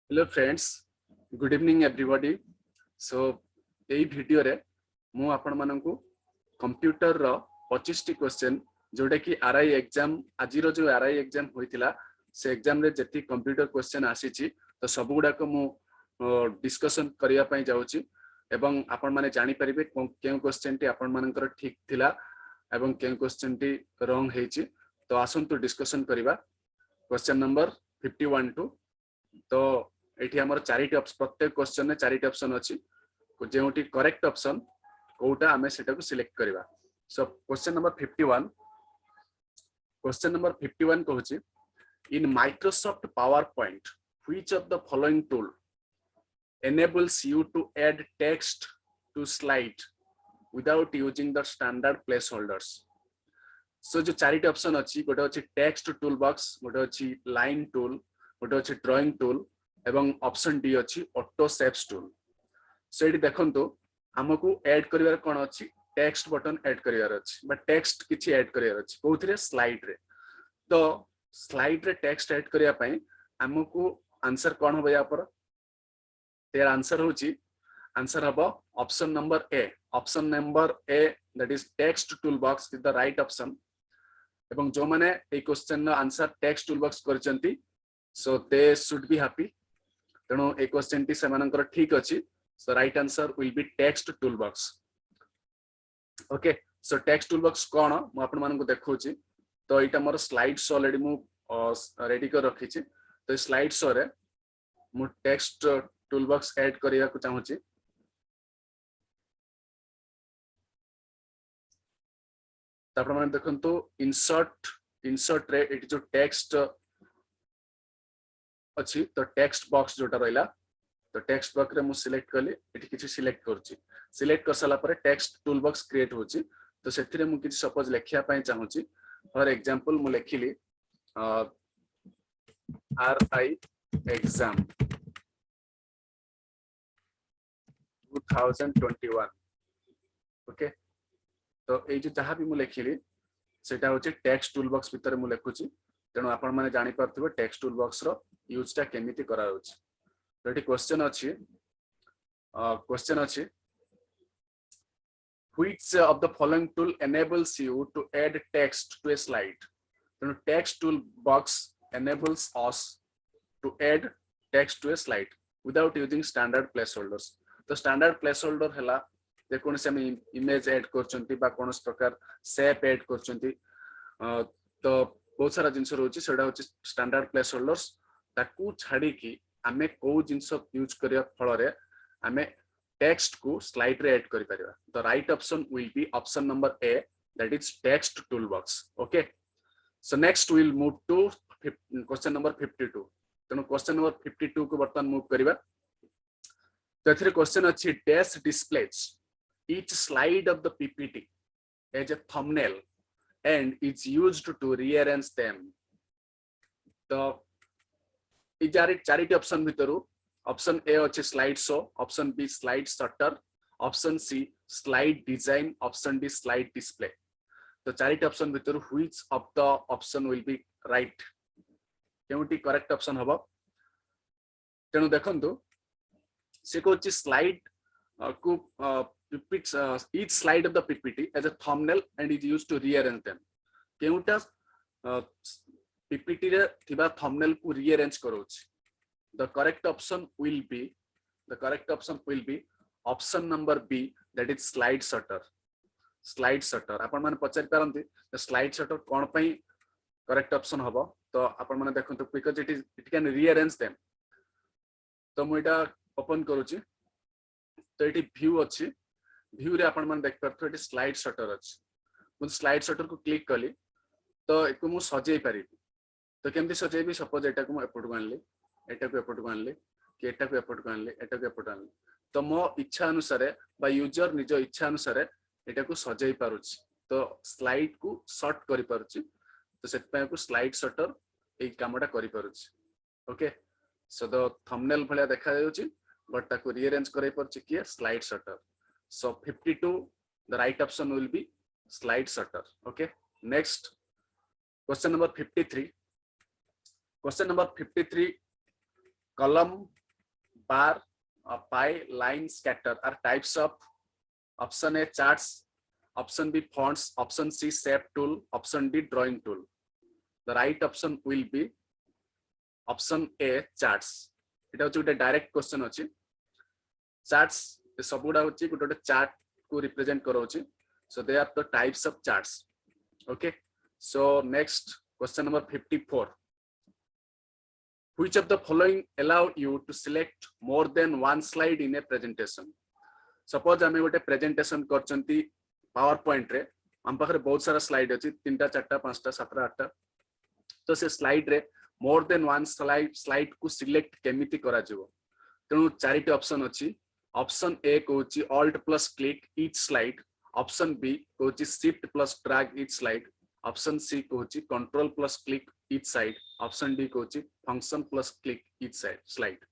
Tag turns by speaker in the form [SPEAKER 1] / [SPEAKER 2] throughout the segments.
[SPEAKER 1] Hello friends, good evening everybody. So यही video रे मु आपण मानकु कंप्यूटर रो 25 टी क्वेश्चन जोटा कि आरआई एग्जाम आज रो जो आरआई एग्जाम होइतिला से एग्जाम रे जति कंप्यूटर क्वेश्चन आसीची तो सब गुडा को मु डिस्कशन करिया पई जाउची एवं आपण माने जानि परिबे केउ क्वेश्चन टी आपण मानकर ठीक थिला एवं केउ क्वेश्चन टी रॉन्ग हेची। तो आसंतु डिस्कशन करिबा क्वेश्चन नंबर 51 टू। तो एठी हमर चारिटी प्रत्येक क्वेश्चन ने चारिटी ऑप्शन अछि जेउटी करेक्ट ऑप्शन कोटा हमें सेटा को सिलेक्ट करबा। So question number 51, question number 51 कहूची in Microsoft PowerPoint which of the following tool enables you to add text to slide without using the standard placeholders। सो जो charity option अछि गोटे अछि text tool box, गोटे अछि line tool, गोटे अछि drawing tool एवं ऑप्शन डी अछि ऑटो शेप्स टूल। सो एठी देखंतु हमकु ऐड करिवार कोन अछि टेक्स्ट बटन ऐड करिवार अछि बा टेक्स्ट किछि ऐड करिवार अछि कोउथरे स्लाइड रे। तो स्लाइड रे टेक्स्ट ऐड करिया पई हमकु आंसर कोन होबा या पर देयर आंसर होची आंसर हबो option number A. Option number A that is text tool box is the right option. एवं जो माने ए क्वेश्चन नो आंसर टेक्स्ट टूल बॉक्स करचंती so they should be happy. तेणु ए क्वेश्चन टी सेमानकर ठीक अछि। So right answer will be text tool box. Okay, so text tool box कोन मु आपन मानन को देखौची। तो एटा मोर स्लाइड शो ऑलरेडी मु रेडी कर रखी छी। तो स्लाइड शो रे मु टेक्स्ट टूल बॉक्स ऐड करिया को चाहूची। तापर माने देखंतु इंसर्ट रे एटी जो टेक्स्ट अच्छी तो टेक्स्ट बॉक्स जोटा रहिला तो टेक्स्ट बॉक्स रे मु सिलेक्ट कली एठी किछि सिलेक्ट करछि। सिलेक्ट कर साला परे टेक्स्ट टूल बॉक्स क्रिएट होछि। तो सेथिरे मु किछि सपोज लेखिया पई चाहूछि। फॉर एग्जांपल मु लेखिली आर आई एग्जाम 2021। ओके, तो ए जो जहां भी मु लेखिली सेटा होछि टेक्स्ट टूल बॉक्स भीतर मु लेखुछि। तेणु आपण माने जानि परथिबे टेक्स्ट टूल बॉक्स रो यूज टा केमिति करा होछि। तो एटी क्वेश्चन अछि which of the following tool enables you to add text to a slide। तेणु text tool box enables us to add text to a slide without using standard placeholders। तो standard placeholder हला जे कोन से हम image add करचंती बा conus प्रकार shape add करचंती तो बहुत सारा जिंस रहउची सेडा होची स्टैंडर्ड प्लेसहोल्डर्स। ताकू छाडी की हमें को जिंस यूज करिया फल रे हमें टेक्स्ट को स्लाइड रे ऐड करि परिबा। The right option will be option number A that is text tool box. Okay, so next will move to question number 52। तेणु क्वेश्चन नंबर 52 को बर्तन मूव करिबा। तो एथिरे क्वेश्चन अछि dash displays each slide of the PPT as a thumbnail and is used to rearrange them। तो इ चारिटी ऑप्शन भितरु ऑप्शन ए अछि slide show, option B slide shutter, option C slide design, option D slide display. तो चारिटी option भितरु which of the option will be right केउटी correct option हबो। तेणु देखंतु से कोछि स्लाइड को depicts each slide of the PPT as a thumbnail and is used to rearrange them। केउटा PPT रे थिबा thumbnail को rearrange करोछि। The correct option will be option number B that is slide shutter। Slide shutter आपण माने पचारि पारंती slide shutter कोन पई correct option हबो। तो आपण माने देखंतु because it can rearrange them. तो मु एटा ओपन करूची। तो एटी व्यू अछि, व्यू रे आपण माने देख परथो एटी स्लाइड शटर अछि। मु स्लाइड शटर को क्लिक कली तो एको मु सजेई परिबी। तो केमति सजेइबी सपोज एटा को मु एपोर्ट को आनली, एटा को एपोर्ट को आनली, कि एटा को एपोर्ट को आनली, एटा को एपोर्ट आनली। तो मो इच्छा अनुसार बा यूजर निज इच्छा अनुसार एटा को सजेई पारुछि। तो स्लाइड को शॉर्ट करि पारुछि। तो सेत पय को स्लाइड शटर ए कामटा करि पारुछि। ओके, सो द थंबनेल भलिया देखा जाउछि बट ताको रीअरेंज करै परछि कि slide shutter. So 52 the right option will be slide shutter। Okay, next question number 53। question number 53 column, bar, pie, line, scatter are types of option A charts, option B fonts, option C shape tool, option D drawing tool. The right option will be option A charts. It is a direct question अछि. Charts सबुडा होची गोटे chart को represent करोची. So they are the types of charts. Okay. So next question number 54. Which of the following allow you to select more than one slide in a presentation? Suppose आमे गोटे presentation करचंती PowerPoint रे हम पाखरे बहुत सारा slide अछि 3टा 4टा 5टा 7टा 8टा तो से स्लाइड रे मोर देन वन स्लाइड को सिलेक्ट केमिति करा जिवो तेनु चारिटी ऑप्शन अछि ऑप्शन ए कोची alt plus click each slide option B कोची shift plus drag each slide option C कोची control plus click each side option D कोची function plus click each side slide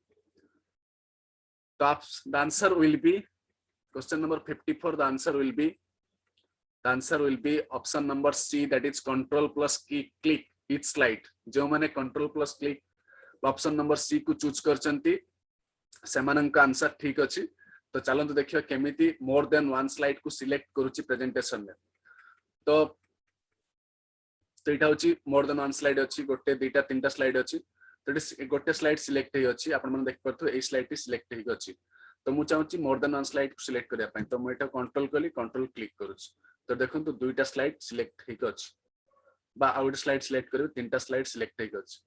[SPEAKER 1] the answer will be question number 54 the answer will be option number C that is control plus click each slide जो माने control plus click option number C को choose करचंती सेमानन का answer ठीक अछि तो चलंतु देखियो केमिति मोर than one slide को सिलेक्ट करूची प्रेजेंटेशन में तो एटा होची मोर देन वन स्लाइड अछि गोटे दुटा तीनटा स्लाइड अछि तो गोटे स्लाइड सिलेक्ट हे अछि आपण मन देख परथु ए स्लाइड टी सिलेक्ट हे अछि तो मु चाहूची मोर देन वन स्लाइड को सिलेक्ट करिया पई तो मु एटा कंट्रोल कली कंट्रोल क्लिक करूची तो देखंतु दुईटा स्लाइड सिलेक्ट हे अछि बा आउट स्लाइड सिलेक्ट करू तीनटा स्लाइड सिलेक्ट हे अछि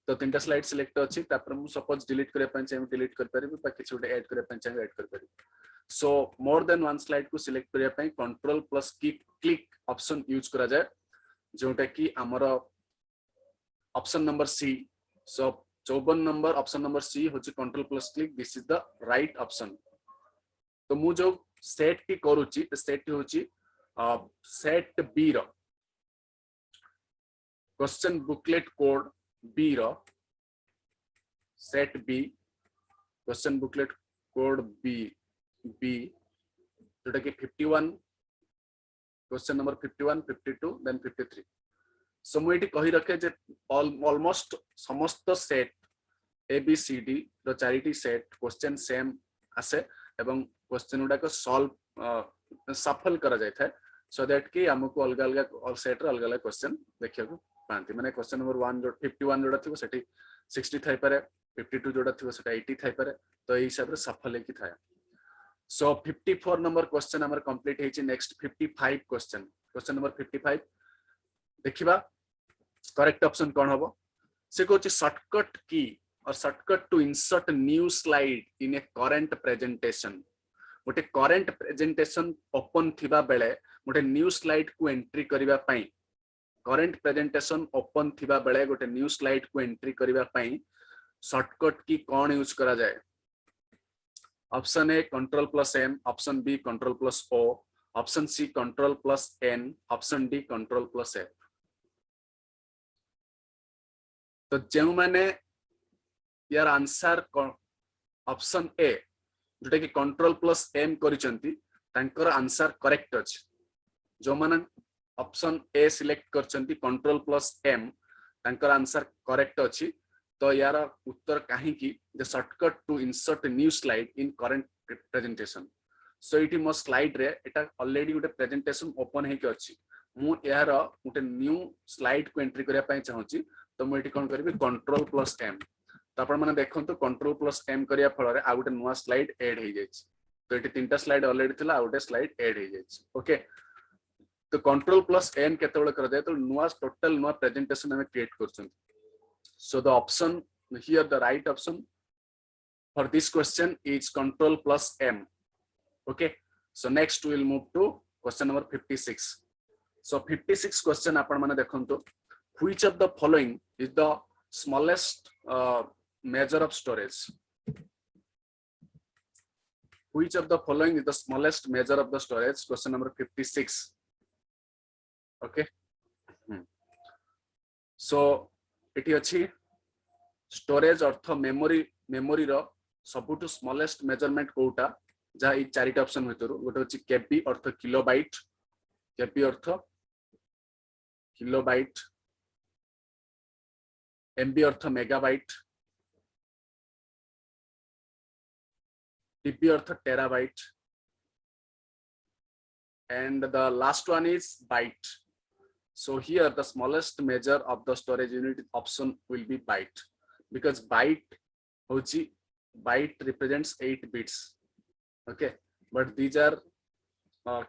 [SPEAKER 1] तो तीनटा स्लाइड सिलेक्ट अछि तापर मु सपोज डिलीट करे पई चाहे डिलीट कर परिबे बा किछ उडे ऐड करे पई चाहे ऐड कर परिबे so more than one slide को सिलेक्ट करिया पई control plus click option use करा जाय जोटा कि हमर option number C so 54 number option number C होची control plus click this is the right option तो मु जो सेट की करूची तो सेट होची सेट बी रो क्वेश्चन बुकलेट कोड बी रो set B question booklet code B जोटा कि 51 क्वेश्चन नंबर 51 52 देन 53 सो मु एटी कहि रखे जे ऑलमोस्ट समस्त set A B C D रो चारिटी सेट क्वेश्चन सेम आसे एवं क्वेश्चन उडा को सॉल्व सफल करा जाय था सो दैट कि हमको अलग अलग ऑल सेट रो अलग अलग क्वेश्चन देखिया को पांती माने क्वेश्चन नंबर 1 जो 51 जोडा थिबो सेठी 60 थाई पारे 52 जोडा थिबो सेटा 80 थाई पारे तो ए हिसाब रे सफल की थाय सो 54 नंबर क्वेश्चन हमर कंप्लीट हेची नेक्स्ट 55 क्वेश्चन नंबर 55 देखिबा करेक्ट ऑप्शन कोन हबो से कोची शॉर्टकट की और shortcut to insert new slide in a current presentation गोटे करंट प्रेजेंटेशन ओपन थिबा बेले गोटे न्यू स्लाइड को एंट्री करिबा पई करंट प्रेजेंटेशन ओपन थिबा बेले गोटे न्यू स्लाइड को एंट्री करिबा पई शॉर्टकट की कोन यूज करा जाय option A control plus M option B control plus O option C control plus N option D control plus F तो जो माने यार आंसर ऑप्शन ए जोटा कि कंट्रोल प्लस एम करिसंती तांकर आंसर करेक्ट अछि जो माने ऑप्शन ए सिलेक्ट करचंती कंट्रोल प्लस एम तांकर आंसर करेक्ट अछि तो यार उत्तर काहे कि the shortcut to insert new slide in current presentation so इटी मो स्लाइड रे एटा ऑलरेडी गोटे प्रेजेंटेशन ओपन हे के अछि मु यार गोटे न्यू स्लाइड को एंट्री करिया पई चाहूची तो मु इटी कोन करबी कंट्रोल प्लस एम तो आपण माने देखंतु कंट्रोल प्लस एम करिया फल रे आ गोटे नुवा स्लाइड ऐड हे जायछि तो एटी तीनटा स्लाइड ऑलरेडी थिला आ गोटे स्लाइड ऐड हे जायछि ओके तो कंट्रोल प्लस एन केतेबेले कर जाय तो नुवा टोटल नुवा प्रेजेंटेशन हमें क्रिएट करछन so the option here the right option for this question is control plus M okay so next we will move to question number 56 so 56 question आपण माने देखंतु which of the following is the smallest measure of storage which of the following is the smallest measure of the storage question number 56 okay so एटी अछि storage अर्थ memory रो सबुटु smallest measurement कोटा जा ई चारिटा ऑप्शन भीतर गोटे अछि केबी अर्थ किलोबाइट केबी अर्थ किलोबाइट एमबी अर्थ मेगाबाइट TB अर्थ terabyte, and the last one is byte. So here the smallest measure of the storage unit option will be byte, because byte represents 8 bits. Okay, but these are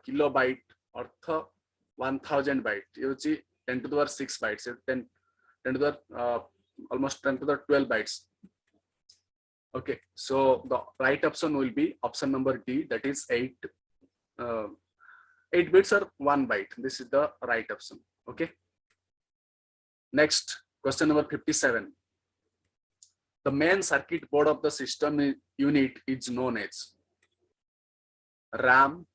[SPEAKER 1] kilobyte earth 1000 byte. ये 10 to the power 6 bytes. 10 to the almost 10 to the 12 bytes. Okay, so the right option will be option number D, that is 8 bits or 1 byte. This is the right option. Okay. Next, question number 57. The main circuit board of the system unit is known as RAM,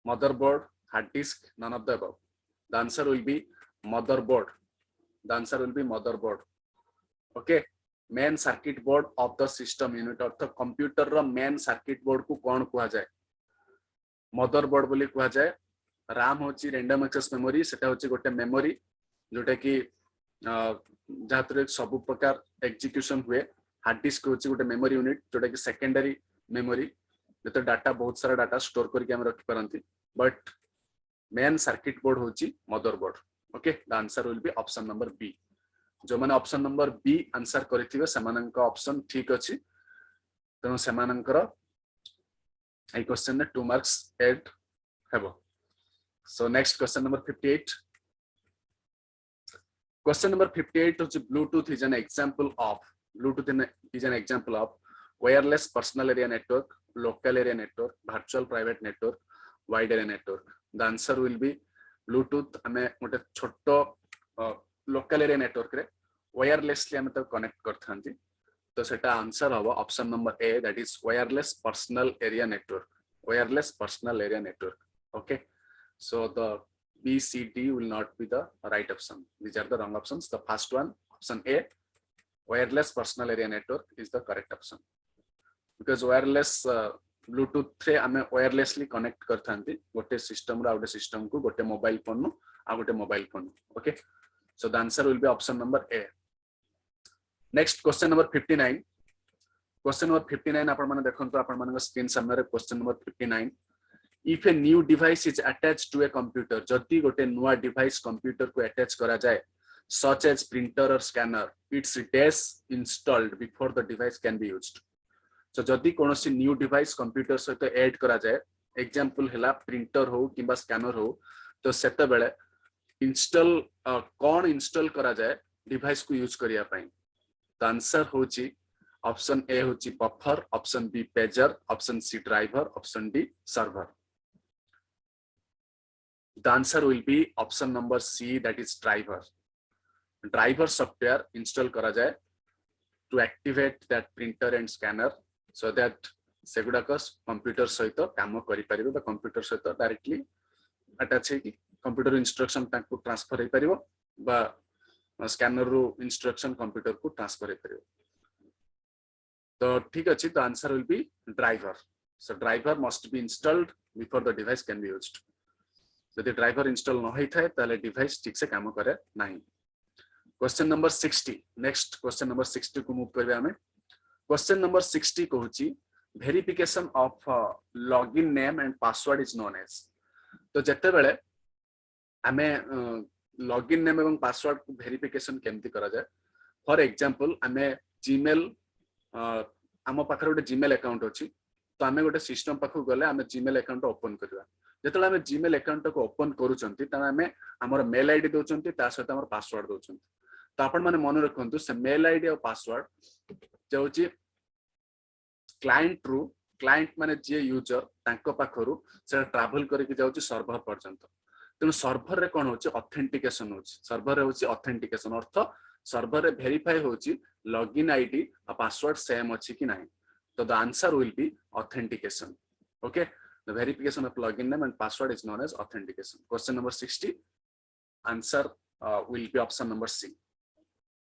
[SPEAKER 1] motherboard, hard disk, none of the above. The answer will be motherboard. The answer will be motherboard. Okay. Main circuit board of the system unit अर्थ computer रो main circuit board को कौन कहा जाए? Motherboard बोली कहा जाए. RAM होची रैंडम एक्सेस मेमोरी, सेटा होची गोटे मेमोरी जोटा कि जहां सब प्रकार एग्जीक्यूशन हुए. हार्ड डिस्क होची गोटे मेमोरी यूनिट जोटा कि सेकेंडरी मेमोरी, जते डाटा बहुत सारा डाटा स्टोर करके हम रखि परंती. बट मेन सर्किट बोर्ड होची motherboard. Okay, the answer will be option number B. जो माने ऑप्शन नंबर बी आंसर करथिबे सेमानंक ऑप्शन ठीक अछि, तेनो सेमानंकर ए क्वेश्चन ने 2 मार्क्स ऐड हेबो. So next question number 58. Question number 58 is Bluetooth is an example of wireless personal area network, local area network, virtual private network, wide area network. The answer will be Bluetooth. हमें मोटे छोटो local area network रे wirelessly हमें तो connect करथांती. तो सेटा answer हवा option number A, that is wireless personal area network. Wireless personal area network. Okay. So the B, C, D will not be the right option. These are the wrong options. The first one, option A, wireless personal area network, is the correct option. Because wireless Bluetooth रे हमें wirelessly connect करथांती गोटे system रो आउटे system को गोटे mobile phone no आ गोटे mobile phone. Okay. So the answer will be option number A. Next, question number 59. Question number 59 आपण माने देखंतु आपण माने स्क्रीन सामने रे question number 59. If a new device is attached to a computer, जदि गोटे नुआ device computer को attach करा जाए, such as printer or scanner, its dash installed before the device can be used. So जदि कोनोसी new device computer सहित add करा जाए, example हैला printer हो किंबा scanner हो, तो सेते बेले install कौन install करा जाए device को use करिया पाई. The answer होची option A होची buffer, option B pager, option C driver, option D server. The answer will be option number C, that is driver. Driver software install करा जाए to activate that printer and scanner so that सेगुडाक computer सहित काम करि परिबो बा computer सहित directly attach है कि कंप्यूटर इंस्ट्रक्शन ताको ट्रांसफर हे परिबो बा स्कैनर रो इंस्ट्रक्शन कंप्यूटर को ट्रांसफर हे परिबो. तो ठीक अछि, the answer will B driver. So driver must be installed before the device can be used. यदि ड्राइवर इंस्टॉल न होई थाए ताले डिवाइस ठीक से काम करे नाही. Question number 60. Next question number 60 को मूव करबे हमें. क्वेश्चन नंबर 60 कहूची verification of login name and password is known as. तो जते बेले हमें लॉगिन नेम एवं पासवर्ड को वेरिफिकेशन केमती करा जाए. फॉर एग्जांपल हमें जीमेल आम पाखरे गोटे जीमेल अकाउंट अछि, तो आमे गोटे सिस्टम पाखु गले आमे जीमेल अकाउंट ओपन करबा. जेतले आमे जीमेल अकाउंट को ओपन करूचंती त आमे हमर मेल आईडी दोचंती, ता सहित हमर पासवर्ड दोचंती. तो आपण माने मन रखंतु से मेल आईडी और पासवर्ड जेउची क्लाइंट रू, क्लाइंट माने जे यूजर तांको पाखरु से ट्रैवल करके जाउची सर्वर पर्यंत. तेनु सर्वर रे कोन होची ऑथेंटिकेशन होची. सर्वर रे होची ऑथेंटिकेशन अर्थ सर्वर रे वेरीफाई होची लॉगिन आईडी और पासवर्ड सेम अछि कि नाही. तो the answer will be authentication. Okay, the verification of login name and password is known as authentication. Question number 60 answer will be option number C.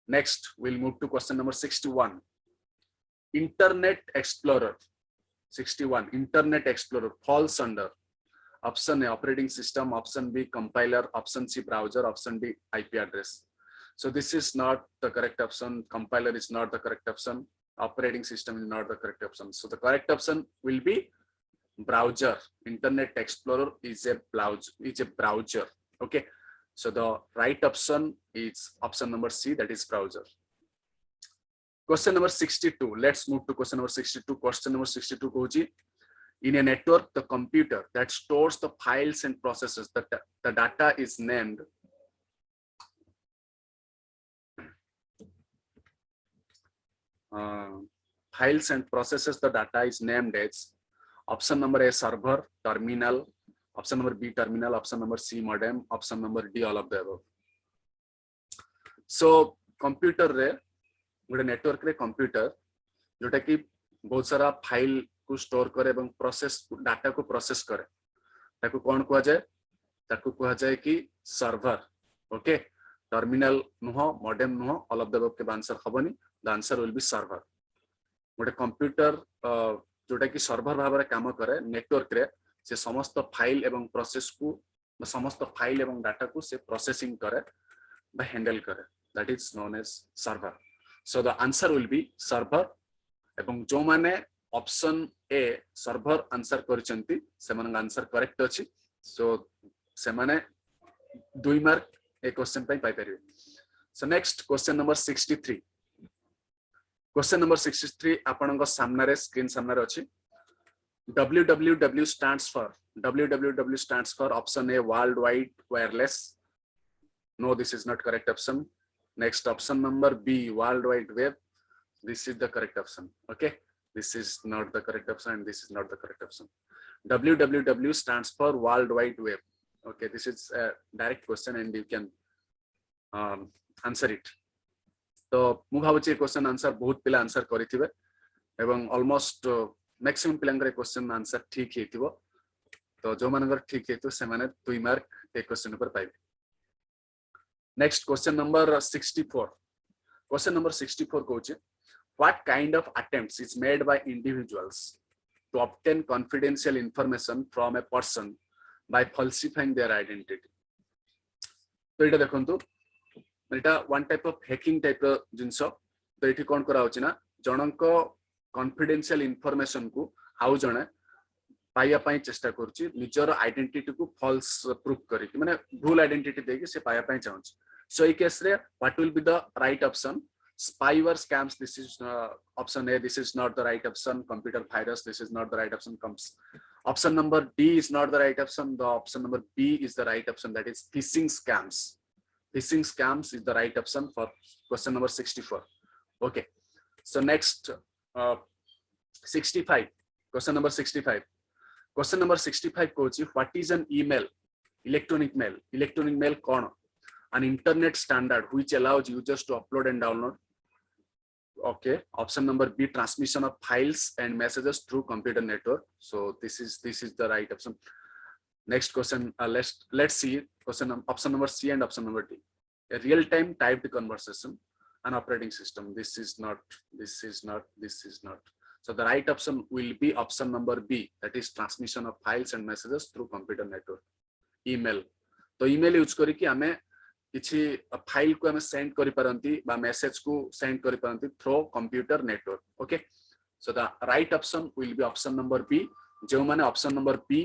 [SPEAKER 1] Next, we'll move to question number 61. Internet Explorer. 61. Internet Explorer falls under option A operating system, option B compiler, option C browser, option D IP address. So this is not the correct option. Compiler is not the correct option. Operating system is not the correct option. So the correct option will be browser. Internet Explorer is a browser. Okay. So the right option is option number C, that is browser. Question number 62. Let's move to question number 62. Question number 62 goes, in a network, the computer that stores the files and processes, the data is named files and processes, the data is named as option number A server, terminal, option number B terminal, option number C modem, option number D all of the above. So computer रे गोटे network रे computer जोटा कि बहुत सारा file को store करे एवं प्रोसेस डाटा को प्रोसेस करे ताको कौन कुआ जाए, ताको कुआ जाए कि सर्वर. ओके, टर्मिनल नुह, मॉडेम नुह, ऑल ऑफ द अबव के आंसर हबनी. The answer will be server. गोटे कंप्यूटर जोटा कि सर्वर भाव रे काम करे नेटवर्क रे, से समस्त फाइल एवं प्रोसेस को समस्त फाइल एवं डाटा को से प्रोसेसिंग करे बा हैंडल करे. That is known as server. So the answer will be server. एवं जो माने ऑप्शन ए सर्वर आंसर करचंती सेमन आंसर करेक्ट अछि. सो सेमाने 2 मार्क ए क्वेश्चन पई पाई परिबे. So next question number 63. Question number 63 आपनक सामने रे स्क्रीन सामने रे अछि. www stands for option A world wide wireless. No, this is not correct option. Next option number B world wide web. This is the correct option. Okay, this is not the correct option and this is not the correct option. www stands for world wide web. Okay, this is a direct question and you can answer it. तो मु भाबुची question answer बहुत पिला answer करिथिबे एवं almost maximum पिलांगर question answer ठीक हेतिबो. तो जो मानकर ठीक हेतु से माने 2 मार्क ए क्वेश्चन ऊपर पाइबे. Next question number 64. Question number 64 कहूचे, what kind of attempts is made by individuals to obtain confidential information from a person by falsifying their identity. तो एटा देखंतु एटा one type of hacking type जिंस. तो एठी कोन करा होची ना, जनक कॉन्फिडेंशियल इंफॉर्मेशन को आउ जणे पाइया पाई चेष्टा करछि, निजर आइडेंटिटी को फॉल्स प्रूफ करी कि माने भूल आइडेंटिटी देके से पाइया पाई चाहन्छ. सो ई केस रे what will be the right option? Spyware scams, this is option A, this is not the right option. Computer virus, this is not the right option. Option number D is not the right option. The option number B is the right option, that is phishing scams. Phishing scams is the right option for question number 64. Okay, so next 65. Question number 65. Question number 65 goes, what is an email? Electronic mail. Electronic mail kon? An internet standard which allows users to upload and download. Okay, option number B, transmission of files and messages through computer network. So this is the right option. Next question, let's see question option number C and option number D. A real-time typed conversation, an operating system. This is not. So the right option will be option number B, that is transmission of files and messages through computer network. Email. तो email use करी कि हमें किसी file को हमें send करि परंती बा message को सेंड करि परंती through computer network. Okay, so the right option will be option number B. जो माने ऑप्शन नंबर बी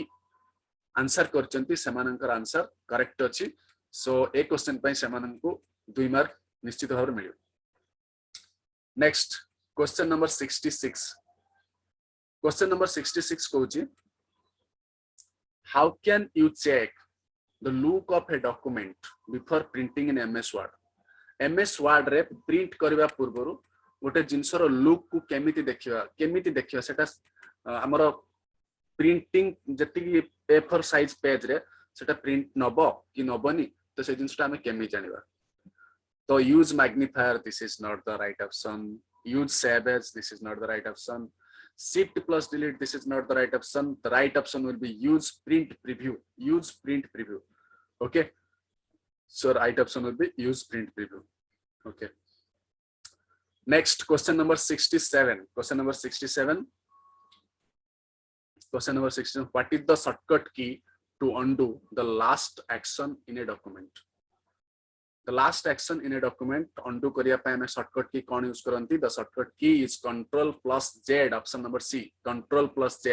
[SPEAKER 1] आंसर करचंती सेमानकर आंसर करेक्ट अछि. सो ए क्वेश्चन पई सेमाननको 2 मार्क निश्चित भाव मिलियो. Next question number 66. Question number 66 कहूची, how can you check the look of a document before printing in MS Word. MS Word रे प्रिंट करबा पूर्वरु गोटे जिंसर लुक को केमिति देखिबा सेटा हमर प्रिंटिंग जति A4 साइज पेज रे सेटा प्रिंट नबो कि नबनी, तो से जिंसटा हम केमि जानिबा. तो use magnifier, this is not the right option. Use save as, this is not the right option. Shift plus delete, this is not the right option. The right option will be use print preview. Use print preview. Okay, so right option will be use print preview. Okay, next question number 67. Question number 67. Question number 67. What is the shortcut key to undo the last action in a document? the last action in a document undo करिया पे हमें shortcut key कौन use करंती the shortcut key is control plus Z option number C control plus Z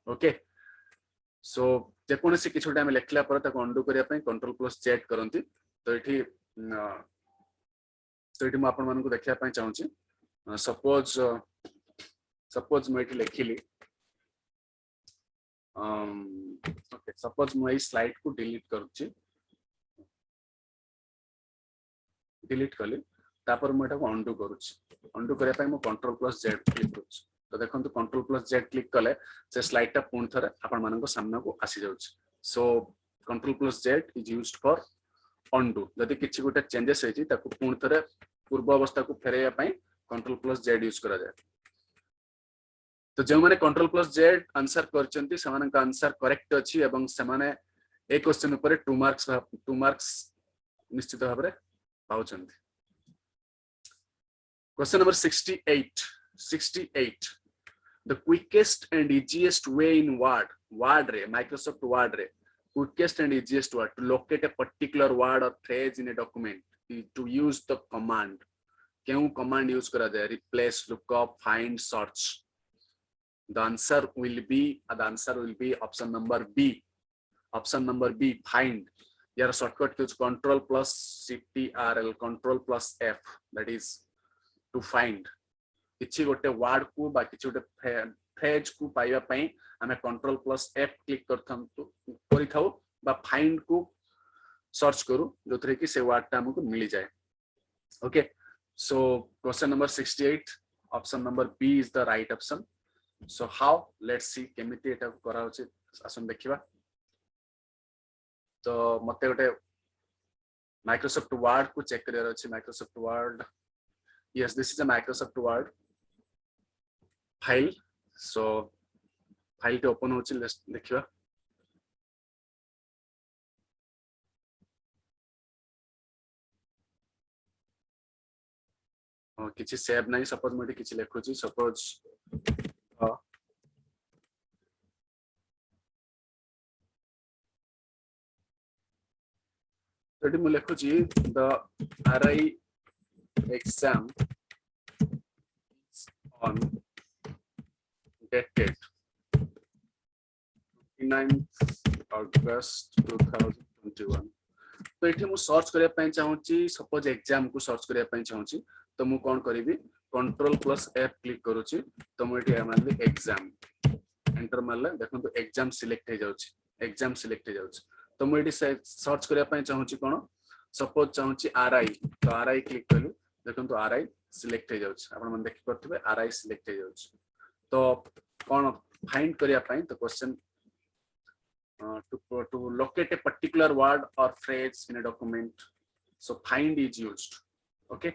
[SPEAKER 1] okay so जेकोनसी किछुटा हमें लेखला पर ताको undo करिया पे control plus Z करंती तो एठी मु आपन मानकु देखिया पे चाहूची suppose मु एठी लेखिली okay suppose मु ए स्लाइड को डिलीट करूची डिलीट कली तापर मु एटा को undo करूची undo करिया पे मु control plus Z क्लिक करूची तो देखंतु control plus Z क्लिक कले से स्लाइड टा पुन थरे आपन मानको सामना को आसी जाउची सो control plus Z is used for undo जदि किछि गोटे चेंजेस हेची ताको पुन थरे पूर्व अवस्था को फेरैया पई control plus Z यूज करा जाय तो जो माने control plus Z आंसर करचंती समान का आंसर करेक्ट अछि एवं समान ए क्वेश्चन ऊपर 2 मार्क्स निश्चित भाबरे पाउचंती question number 68 the quickest and easiest way in word रे Microsoft Word रे quickest and easiest way to locate a particular word or phrase in a document is to use the command क्यों command use करा जाय replace lookup find search the answer will be option number B find यार shortcut use control plus ctrl control plus f that is to find किछि गोटे word को बा किछि गोटे फ्रेज को पाइबा पई हमें कंट्रोल प्लस एफ क्लिक करि थाउ बा फाइंड को सर्च करू जोथरे कि से वर्ड ता हमको मिली जाए okay so question number 68 option number B is the right option so how let's see केमिति एटा करा होचे आसन देखिबा तो मते गोटे माइक्रोसॉफ्ट वर्ड को चेक करियर अछि Microsoft Word yes this is a Microsoft Word file so file to open होछि let's देखिबा किछि सेव नाही सपोज मते किछि लेखुछि सपोज तडी मु लेखुछि the RI exam on dated 29th August 2021 तो एठी मु सर्च करिया पय चाहूची सपोज एग्जाम को सर्च करिया पय चाहूची तो मु कोन करिवि कंट्रोल प्लस एफ क्लिक करूची तो मु एठी मानली एग्जाम एंटर मारले देखो तो एग्जाम सिलेक्ट हे जाउची तो मु एठी सर्च करिया पय चाहूची कोन सपोज चाहूची आरआई तो आरआई क्लिक कलु देखो तो आरआई सिलेक्ट हे जाउछ आपण मन देखि परथिबे आरआई सिलेक्ट हे जाउछ तो कोन फाइंड करिया पई तो question to locate a particular word or phrase in a document so find is used okay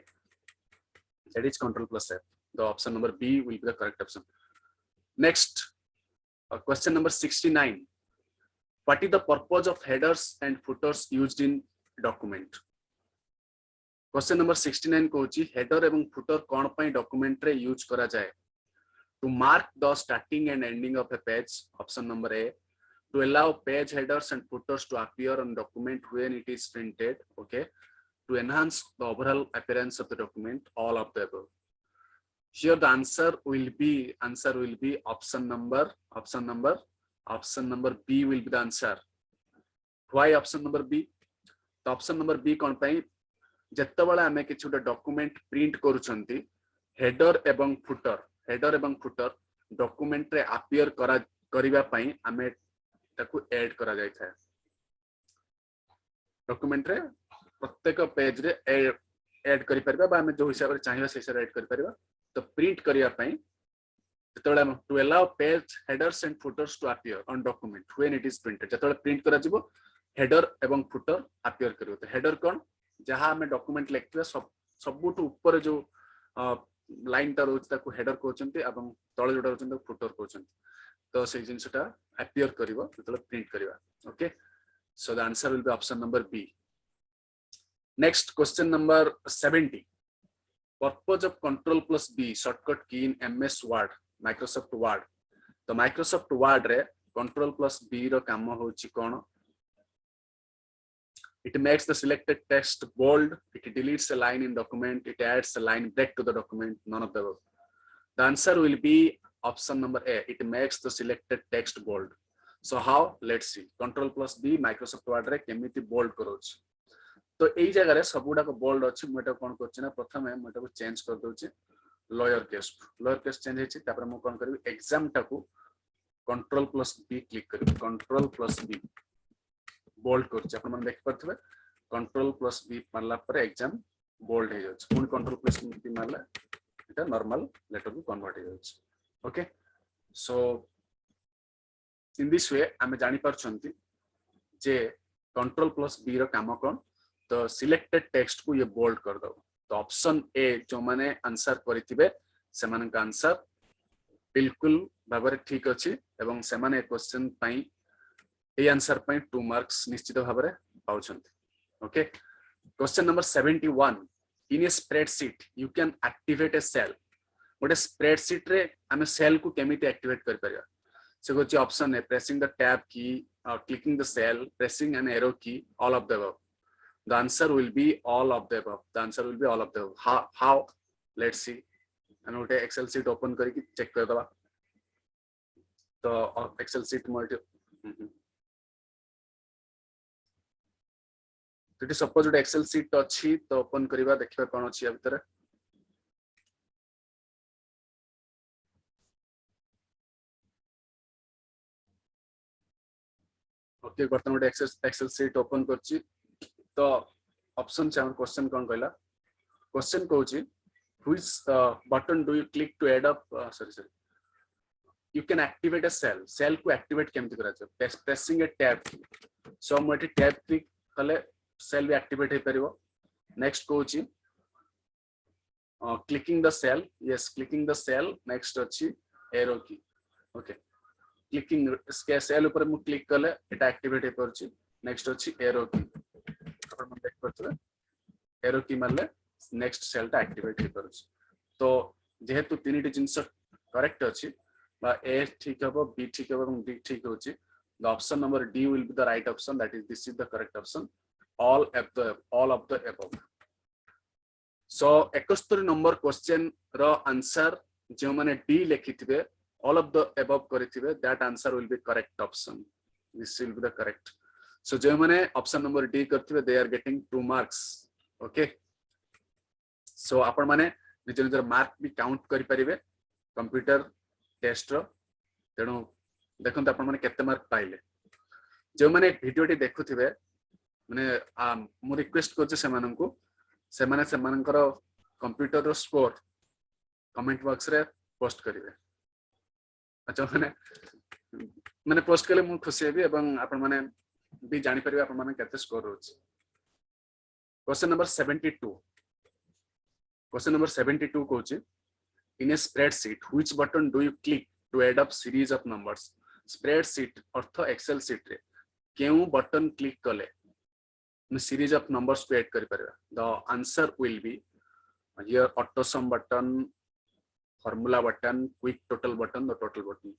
[SPEAKER 1] that is control plus f the option number B will be the correct option next question number 69 what is the purpose of headers and footers used in document question number 69 कहूची header एवं footer कोन पई document रे use करा जाय to mark the starting and ending of a page option number A to allow page headers and footers to appear on document when it is printed okay to enhance the overall appearance of the document all of the above here the answer will be option number B will be the answer why option number B the option number B कोन पई जत्तबेला हमें किछु document print करूछंती header एवं footer document रे appear करिवा पई हमें ताकू add करा जाय था डॉक्यूमेंट रे प्रत्येक पेज रे ऐड करि परबा बा हमें जो हिसाब रे चाहिबा से हिसाब ऐड करि परबा तो प्रिंट करिया पई जतबेला to allow page headers and footers to appear on document when it is printed जतबेला प्रिंट करा जिवो हेडर एवं फुटर अपीयर करिवो तो हेडर कोन जहां हमें डॉक्यूमेंट लिखते सबुठ ऊपर जो लाइन ता रोच ताकू हेडर कहउचंती एवं तळे जोटा होचंती फुटर कहउचंती तो से जिनसटा अपीयर करिवो मतलब प्रिंट करिवा okay so the answer will be option number B next question number 70 purpose of control plus B shortcut key in MS Word Microsoft Word तो माइक्रोसॉफ्ट वर्ड रे कंट्रोल प्लस बी रो काम होची कोन It makes the selected text bold. It deletes a line in document. It adds a line break to the document. None of the above. The answer will be option number A. It makes the selected text bold. So how? Let's see. Control plus B Microsoft Word रे केमिति bold करोच. तो एई जगह रे सब गुडा को bold अछि मटा कोन करछि ना प्रथमे मटा को चेंज कर दोछि लोअर केस चेंज हेछि तापर मु कोन करबी एग्जाम टाको कंट्रोल प्लस बी क्लिक करबी कंट्रोल प्लस बी बोल्ड करछि अपन मन देख परथिबे कंट्रोल प्लस बी मारला पर एग्जाम बोल्ड हे जाछ पुनी कंट्रोल प्लस बी मारला एटा नॉर्मल लेटर को कन्वर्ट हे जाछ okay so in this way आमे जानि परछंती जे कंट्रोल प्लस बी रो काम कोन तो सिलेक्टेड टेक्स्ट को ये बोल्ड कर दो तो ऑप्शन ए जो माने आंसर करिथिबे सेमान का आंसर बिल्कुल भाबरे ठीक अछि एवं सेमाने क्वेश्चन पई ए आंसर पई 2 मार्क्स निश्चित भाबरे पाउछंती okay question number 71 in a spreadsheet you can activate a cell गोटे स्प्रेडशीट रे हमें सेल को केमिति एक्टिवेट कर परिया से गोची ऑप्शन है pressing the tab key clicking the cell pressing an arrow key all of the above the answer will be all of the above the answer will be all of the above how let's see and what excel sheet open करके check कर दबा तो excel sheet multi तो suppose गोटे excel sheet अच्छी तो open करबा देखबा कोन अछि भीतर ओके बर्तन गोटे excel sheet ओपन करछि तो ऑप्शन से क्वेश्चन कौन कहला क्वेश्चन कहूची which button do you click to add up sorry you can activate a cell को एक्टिवेट केमति करा छ प्रेसिंग ए टैब सो हम एटी टैब क्लिक कले सेल भी एक्टिवेट हे परिबो नेक्स्ट कहूची clicking the cell yes clicking the cell next अछि एरो की ओके क्लिकिंग इसके सेल ऊपर मु क्लिक कले एटा एक्टिवेट हे परछि नेक्स्ट अछि एरो की अपन देख परछे एरो की मारले नेक्स्ट सेल टा एक्टिवेट हे परछ तो जेहेतु तीनटी जिंस करेक्ट अछि बा ए ठीक हबो बी ठीक हबो एवं डी ठीक होछि the option number D will be the right option that is this is the correct option all of the above so 71 number question रो आंसर जो माने डी लिखिथिबे all of the above करिथिबे that answer will be correct option this will be the correct so जो माने option number D करथिबे they are getting 2 marks okay so आपण माने निज निजर मार्क भी काउंट करि परिबे कंप्यूटर टेस्ट रो तेणु देखंत आपण माने केते मार्क पाइले जो माने वीडियो टी देखुथिबे माने मु रिक्वेस्ट करछे सेमानंकु सेमाने सेमानकर कंप्यूटर रो स्कोर कमेंट बॉक्स रे पोस्ट करिवे अच्छा माने पोस्ट कले मु खुशी हेबी एवं आपण माने भी जानि परिबे आपण माने केते स्कोर होछ क्वेश्चन नंबर 72 कहूची in a spreadsheet which button do you click to add up series of numbers spreadsheet अर्थ एक्सेल शीट रे केउ बटन क्लिक कले सीरीज ऑफ नंबर्स को ऐड कर परिबा the answer will be here auto sum button formula button quick total button the total button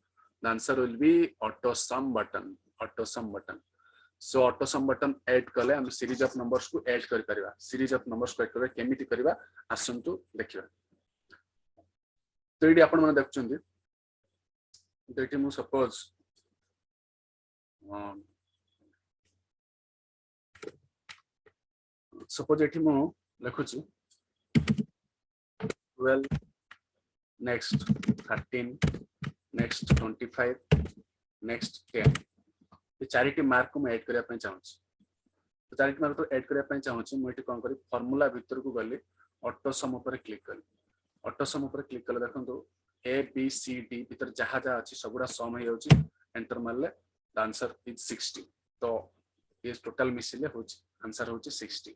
[SPEAKER 1] the answer will be auto sum button so auto sum button add कले हम series of numbers को add कर परिबा series of numbers को add करबा केमिति करबा आसंतु देखिबा तो इडी आपण माने देखचुंदी देटी मु सपोज सपोज एठी मु लिखुची 12 नेक्स्ट 13 नेक्स्ट 25 नेक्स्ट 10 ये चारिटी मार्क को मैं ऐड करिया पय चाहूची तो चारिटी मार्क तो ऐड करिया पय चाहूची मु एठी कोन करी फार्मूला भीतर को गली ऑटो सम ऊपर क्लिक करी ऑटो सम ऊपर क्लिक कले देखंतु ए बी सी डी भीतर जहा जहा अछि सबुडा सम हे जाउची एंटर मारले द आंसर इज 60 तो ये टोटल मिसिले होची आंसर होची 60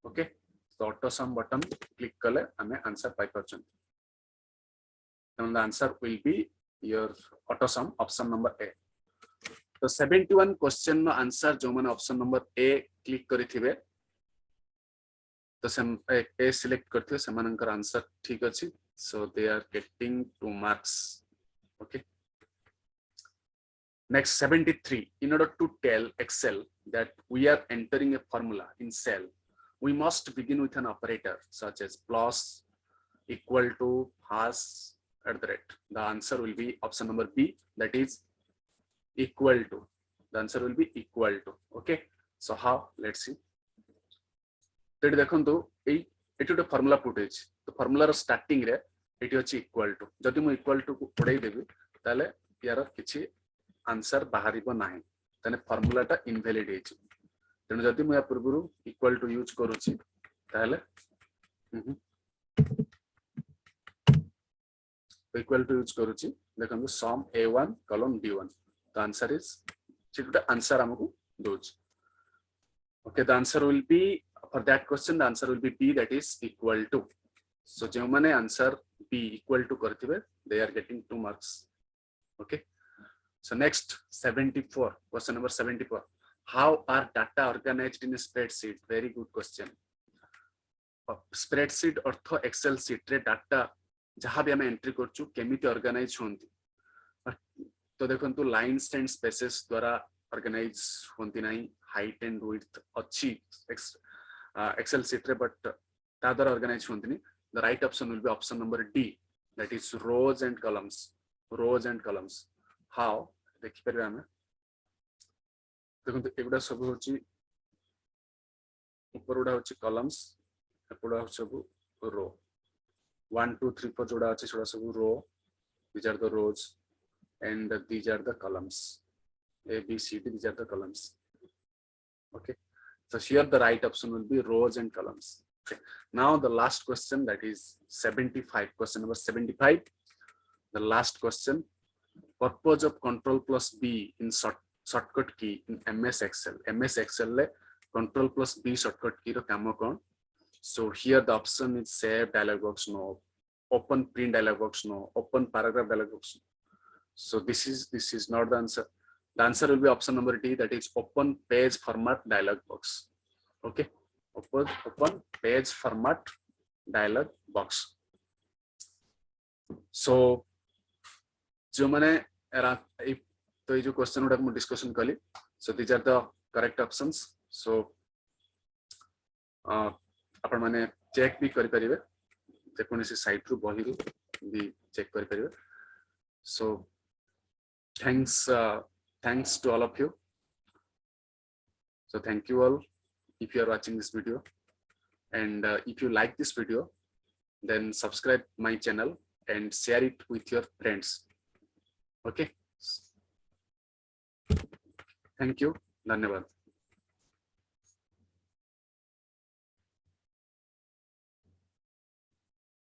[SPEAKER 1] ओके तो ऑटो सम बटन क्लिक कले हमें आंसर पाई परछन the answer will be your auto sum option number A तो 71 क्वेश्चन नो आंसर जो माने ऑप्शन नंबर ए क्लिक करिथिबे तो सम ए सिलेक्ट करथिबे समानकर आंसर ठीक अछि so they are getting 2 marks okay Next 73. In order to tell Excel that we are entering a formula in cell, we must begin with an operator such as plus, equal to, hash, at the rate. The answer will be option number B, that is equal to. The answer will be equal to. Okay. So how? Let's see. Then देखो eighty गोटे formula put होइछ तो formula रो starting रे eighty अछि equal to जदि मु equal to को उड़ाई देबी ताले यार किछि आंसर बाहरिबो नाही तने फर्मुला टा इनवैलिड हेछि तेनु जदि मु या पूर्वरु इक्वल टू यूज करूछि ताले इक्वल टू यूज करूछि देखंतु sum a1 column b1 the answer is चिटा आंसर हमकु दोछ okay the answer will be for that question the answer will be B, that is equal to. So जो माने answer B equal to करथिबे they are getting 2 marks. Okay, so next 74, question number 74. How are data organized in a spreadsheet? Very good question. Spreadsheet earth excel sheet रे data जहां भी हम entry करछु केमिति organise होंती तो देखंतु लाइन्स एंड स्पेसेस द्वारा organize होंती नहीं हाइट एंड विड्थ अच्छी एक्सेल शीट रे बट ता द्वारा ऑर्गेनाइज होंती नहीं the right option will be option number D that is rows and columns how देखि परबे हम देखंतु एगुडा सब होची ऊपर उडा होची कॉलम्स एपुडा सब रो 1 2 3 4 जोड़ा अछि छोड़ा सब रो these are the rows and these are the columns A B C D these are the columns. Okay, so here the right option will be rows and columns. Okay, now the last question, that is 75, question number 75, the last question. Purpose of control plus B in shortcut key in MS Excel le control plus B shortcut key ro kamo kon. So here the option is save dialog box no, open print dialog box no, open paragraph dialog box. So this is not the answer. The answer will be option number D, that is open page format dialog box. Okay, open page format dialog box. So जो माने तो ये जो question उडा हम discussion कली so these are the correct options. So आपण माने check भी करि परिबे जे कोनसी साइट रु बही रु भी चेक करि परिबे. So thanks to all of you. So thank you all if you are watching this video, and if you like this video then subscribe my channel and share it with your friends. Okay, thank you, धन्यवाद.